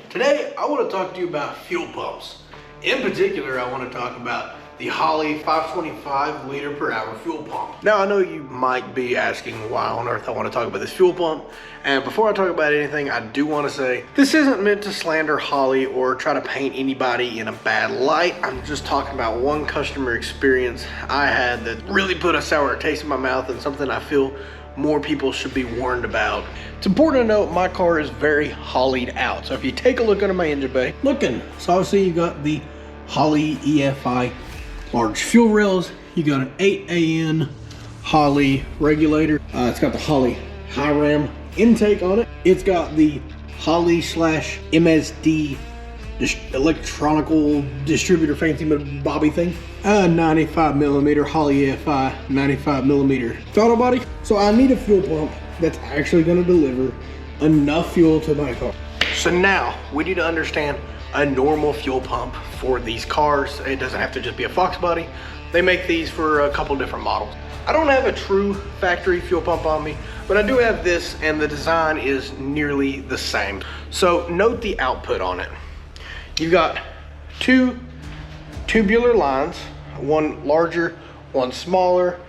Today, I want to talk to you about fuel pumps. In particular, I want to talk about the Holley 525 liter per hour fuel pump. Now, I know you might be asking why on earth I want to talk about this fuel pump. And before I talk about anything, I do want to say this isn't meant to slander Holley or try to paint anybody in a bad light. I'm just talking about one customer experience I had that really put a sour taste in my mouth and something I feel more people should be warned about. It's important to note my car is very Holleyed out. So if you take a look under my engine bay, so obviously you got the Holley EFI large fuel rails. You got an 8AN Holley regulator. It's got the Holley high ram intake on it. It's got the Holley / MSD electronical distributor fancy bobby thing. 95mm Holley EFI 95mm throttle body. So I need a fuel pump that's actually going to deliver enough fuel to my car. So now we need to understand a normal fuel pump for these cars. It doesn't have to just be a Fox body. They make these for a couple different models. I don't have a true factory fuel pump on me, but I do have this, and the design is nearly the same. So note the output on it. You've got two tubular lines, one larger, one smaller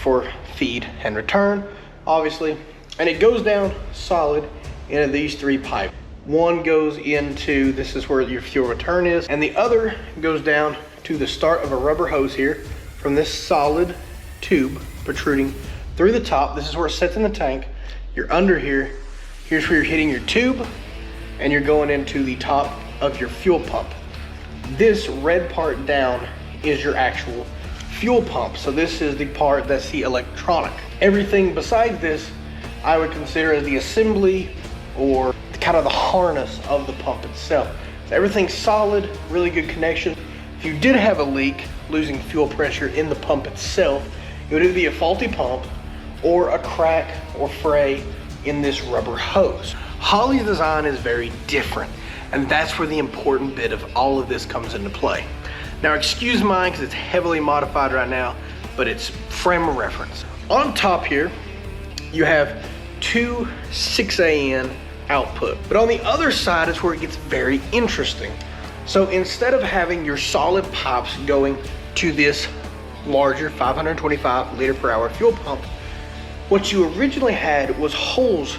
for feed and return, obviously, and it goes down solid into these three pipes. One goes into, this is where your fuel return is, and the other goes down to the start of a rubber hose here from this solid tube protruding through the top. This is where it sits in the tank. You're under here. Here's where you're hitting your tube, and you're going into the top of your fuel pump. This red part down is your actual fuel pump. So this is the part that's the electronic. Everything besides this, I would consider as the assembly or kind of the harness of the pump itself. So everything's solid, really good connection. If you did have a leak, losing fuel pressure in the pump itself, it would either be a faulty pump or a crack or fray in this rubber hose. Holley's design is very different, and that's where the important bit of all of this comes into play. Now, excuse mine because it's heavily modified right now, but it's frame of reference. On top here, you have two 6AN output, but on the other side is where it gets very interesting. So instead of having your solid pipes going to this larger 525 liter per hour fuel pump, what you originally had was holes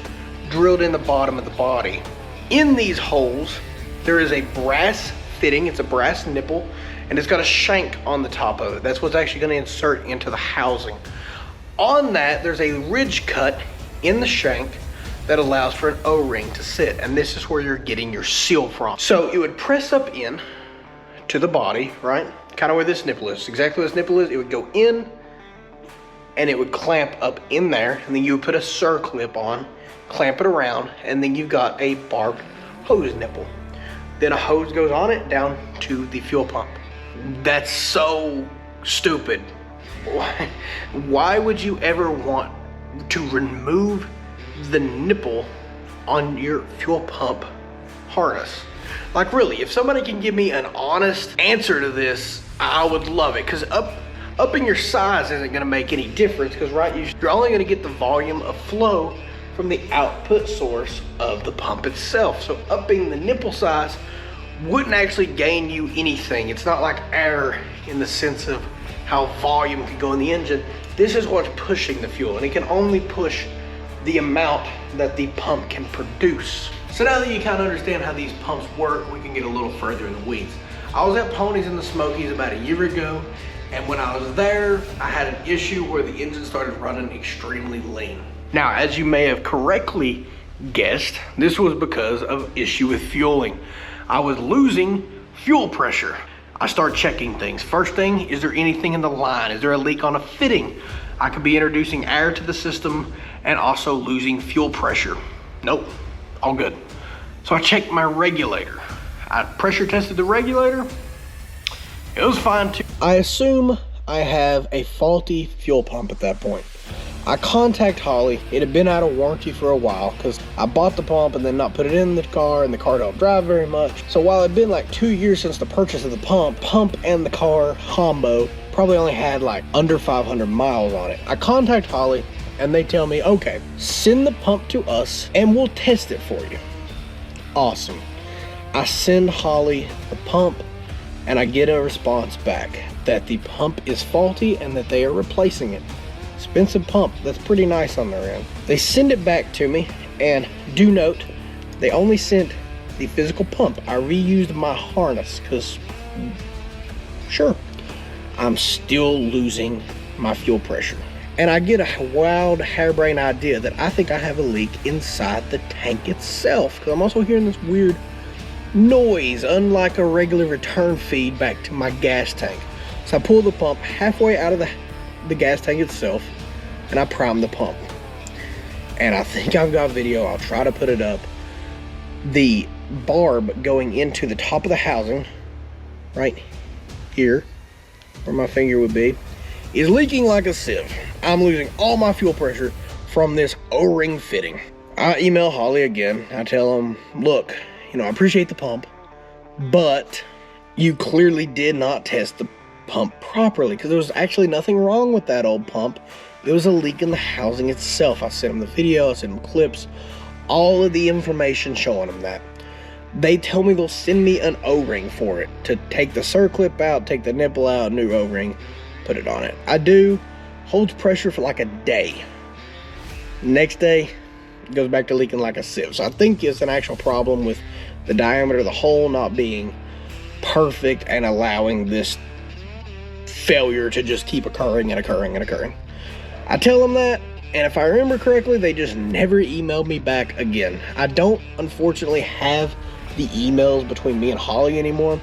drilled in the bottom of the body. In these holes, there is a brass fitting. It's a brass nipple, and it's got a shank on the top of it. That's what's actually going to insert into the housing. On that, there's a ridge cut in the shank that allows for an O-ring to sit, and this is where you're getting your seal from. So it would press up in to the body, right? Kind of where this nipple is, exactly where this nipple is. It would go in, and it would clamp up in there, and then you would put a circlip on, clamp it around, and then you've got a barbed hose nipple. Then a hose goes on it down to the fuel pump. That's so stupid. Why would you ever want to remove the nipple on your fuel pump harness? Like, really, if somebody can give me an honest answer to this, I would love it, because upping your size isn't going to make any difference, because you're only going to get the volume of flow from the output source of the pump itself. So upping the nipple size wouldn't actually gain you anything. It's not like air in the sense of how volume can go in the engine. This is what's pushing the fuel, and it can only push the amount that the pump can produce. So now that you kind of understand how these pumps work, we can get a little further in the weeds. I was at Ponies in the Smokies about a year ago, and when I was there, I had an issue where the engine started running extremely lean. Now, as you may have correctly guessed, this was because of issue with fueling. I was losing fuel pressure. I start checking things. First thing, is there anything in the line? Is there a leak on a fitting? I could be introducing air to the system and also losing fuel pressure. Nope, all good. So I checked my regulator. I pressure tested the regulator. It was fine too. I assume I have a faulty fuel pump at that point. I contact Holley. It had been out of warranty for a while because I bought the pump and then not put it in the car, and the car don't drive very much. So while it'd been like 2 years since the purchase of the pump and the car combo probably only had like under 500 miles on it. I contact Holley and they tell me, okay, send the pump to us and we'll test it for you. Awesome. I send Holley the pump and I get a response back that the pump is faulty and that they are replacing it. Expensive pump, that's pretty nice on their end. They send it back to me, and do note, they only sent the physical pump. I reused my harness because, sure, I'm still losing my fuel pressure. And I get a wild harebrained idea that I think I have a leak inside the tank itself, because I'm also hearing this weird noise, unlike a regular return feed back to my gas tank. So I pull the pump halfway out of the gas tank itself, and I prime the pump. And I think I've got video, I'll try to put it up. The barb going into the top of the housing, right here, where my finger would be, is leaking like a sieve. I'm losing all my fuel pressure from this O-ring fitting. I email Holley again. I tell him, look, I appreciate the pump, but you clearly did not test the pump properly, because there was actually nothing wrong with that old pump. It was a leak in the housing itself. I sent them the video, I sent them clips, all of the information showing them that. They tell me they'll send me an O-ring for it, to take the circlip out, take the nipple out, new O-ring, put it on it. I do, holds pressure for like a day. Next day, it goes back to leaking like a sieve. So I think it's an actual problem with the diameter of the hole not being perfect and allowing this failure to just keep occurring and occurring and occurring. I tell them that, and if I remember correctly, they just never emailed me back again. I don't, unfortunately, have the emails between me and Holley anymore,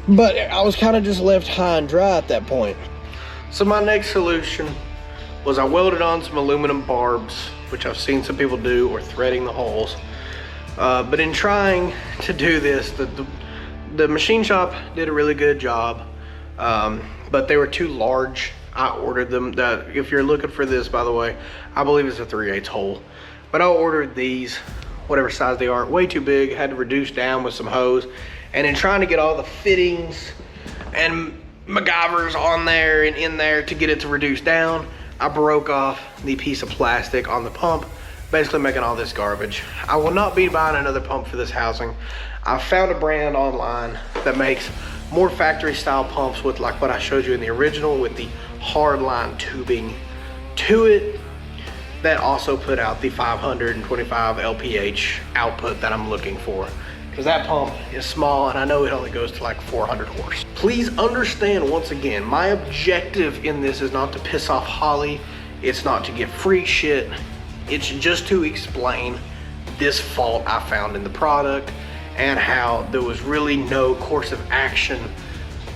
but I was kind of just left high and dry at that point. So my next solution was I welded on some aluminum barbs, which I've seen some people do, or threading the holes. But in trying to do this, the machine shop did a really good job, but they were too large. I ordered them. If you're looking for this, by the way, I believe it's a 3/8 hole. But I ordered these, whatever size they are, way too big. Had to reduce down with some hose. And in trying to get all the fittings and MacGyvers on there and in there to get it to reduce down, I broke off the piece of plastic on the pump, basically making all this garbage. I will not be buying another pump for this housing. I found a brand online that makes more factory style pumps with like what I showed you in the original, with the hard line tubing to it, that also put out the 525 LPH output that I'm looking for, because that pump is small and I know it only goes to like 400 horse. Please understand, once again, my objective in this is not to piss off Holley. It's not to get free shit. It's just to explain this fault I found in the product and how there was really no course of action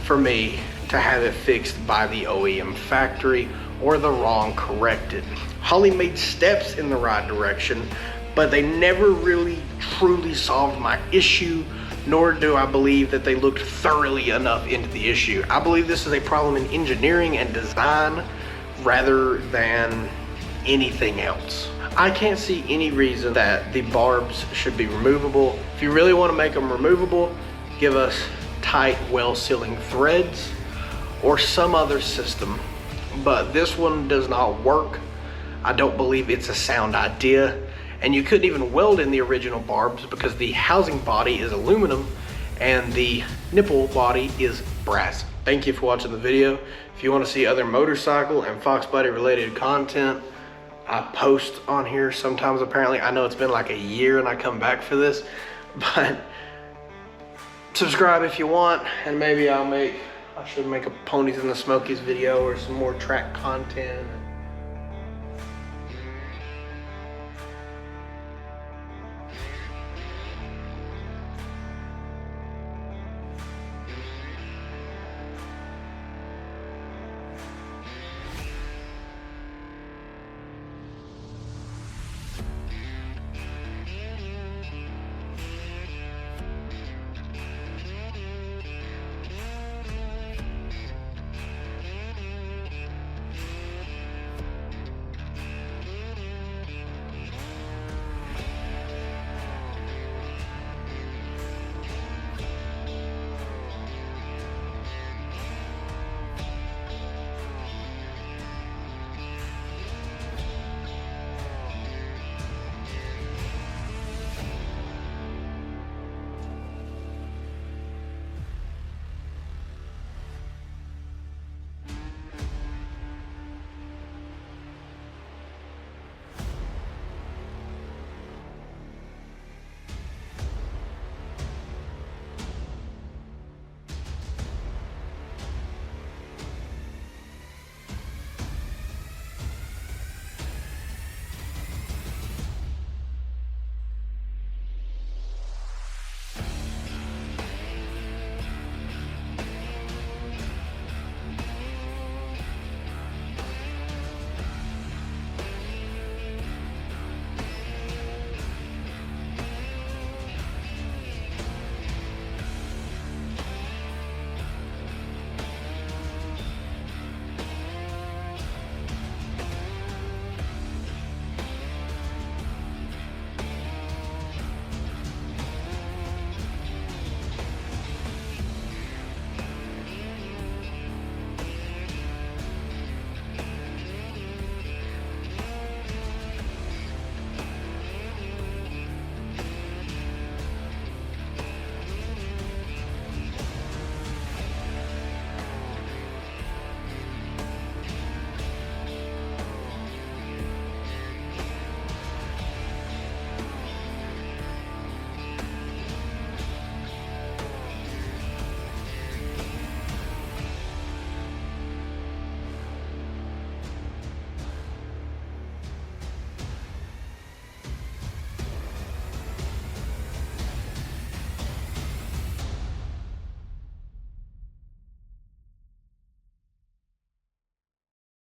for me to have it fixed by the OEM factory or the wrong corrected. Holley made steps in the right direction, but they never really truly solved my issue, nor do I believe that they looked thoroughly enough into the issue. I believe this is a problem in engineering and design rather than anything else. I can't see any reason that the barbs should be removable. If you really want to make them removable, give us tight, well-sealing threads or some other system. But this one does not work. I don't believe it's a sound idea. And you couldn't even weld in the original barbs because the housing body is aluminum and the nipple body is brass. Thank you for watching the video. If you want to see other motorcycle and Fox Buddy related content, I post on here sometimes. Apparently, I know it's been like a year and I come back for this, but subscribe if you want, and maybe I should make a Ponies in the Smokies video or some more track content.